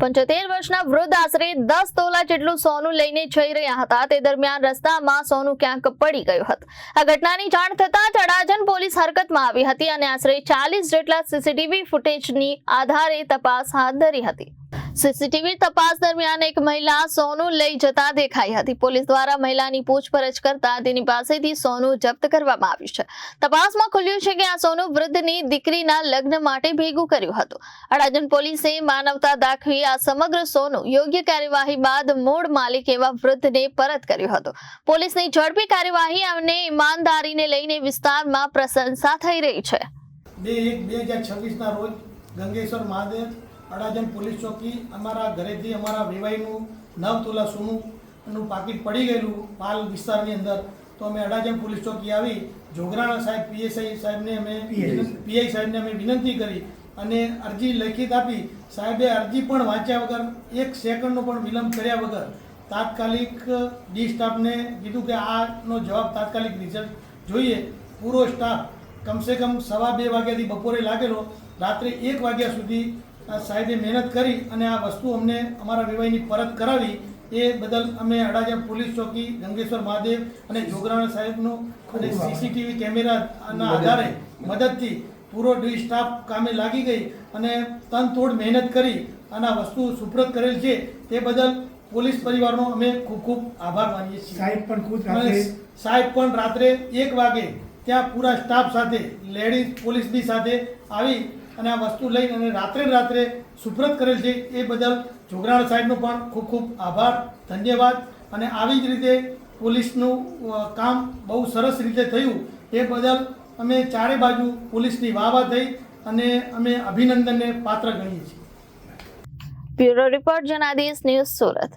75 વર્ષના વૃદ્ધ આશરે 10 તોલા જેટલું સોનું લઈને જઈ રહ્યા હતા। તે દરમિયાન રસ્તામાં સોનું ક્યાંક પડી ગયું હતું। આ ઘટનાની જાણ થતાં જ અડાજણ પોલીસ હરકતમાં આવી હતી અને આશરે 40 જેટલા સીસીટીવી ફૂટેજની આધારે તપાસ હાથ ધરી હતી। સીસીટીવી તપાસ દરમિયાન એક મહિલા સોનું લઈ જતા દેખાઈ હતી। પોલીસ દ્વારા મહિલાની પૂછપરછ કરતા તેની પાસેથી સોનું જપ્ત કરવામાં આવ્યું છે। તપાસમાં ખુલ્યું છે કે આ સોનું વૃદ્ધની દીકરીના લગ્ન માટે ભેગું કર્યું હતું। અડાજણ પોલીસે માનવતા દાખવી આ સમગ્ર સોનું યોગ્ય કાર્યવાહી બાદ મૂળ માલિક એવા વૃદ્ધને પરત કર્યું હતું। પોલીસની ઝડપી કાર્યવાહી અને ઈમાનદારીને લઈને વિસ્તારમાં પ્રશંસા થઈ રહી છે। 2/1/2026 ના રોજ ગંગેશ્વર મહાદેવ અડાજણ પોલીસ ચોકી અમારા ઘરેથી અમારા વેવાઈનું 9 તોલા સોનું પાકીટ પડી ગયેલું પાલ વિસ્તારની અંદર, તો અમે અડાજણ પોલીસ ચોકી આવી જોગરાણા સાહેબ પીઆઈ સાહેબને અમે વિનંતી કરી અને અરજી લેખિત આપી। સાહેબે અરજી પણ વાંચ્યા વગર, 1 સેકન્ડનો પણ વિલંબ કર્યા વગર તાત્કાલિક ડી સ્ટાફને કીધું કે આનો જવાબ તાત્કાલિક રિઝલ્ટ જોઈએ। પૂરો સ્ટાફ કમસે કમ 2:15 વાગ્યાથી બપોરે લાગેલો, રાત્રે 1 વાગ્યા સુધી સાહેબે મહેનત કરી અને આ વસ્તુ અમને અમારા વેવાઈની પરત કરાવી। એ બદલ અમે અડાજણ પોલીસ ચોકી, ગંગેશ્વર મહાદેવ અને જોગરાણા સાહેબનો અને સીસીટીવી કેમેરાના આધારે મદદથી પૂરો ડી સ્ટાફ કામે લાગી ગઈ અને તનતોડ મહેનત કરી અને આ વસ્તુ સુપ્રત કરેલ છે। તે બદલ પોલીસ પરિવારનો અમે ખૂબ ખૂબ આભાર માનીએ છીએ। સાહેબ પણ રાત્રે 1 વાગે ત્યાં પૂરા સ્ટાફ સાથે, લેડીઝ પોલીસ બી સાથે આવી અને આ વસ્તુ લઈને અને રાત્રે સુપ્રત કરેલ છે। એ બદલ જોગરાણા સાહેબનો પણ ખૂબ ખૂબ આભાર, ધન્યવાદ। અને આવી જ રીતે પોલીસનું કામ બહુ સરસ રીતે થયું, એ બદલ અમે ચારે બાજુ પોલીસની વાહ થઈ અને અમે અભિનંદનને પાત્ર ગણીએ છીએ। Bureau report Janadesh news, Surat.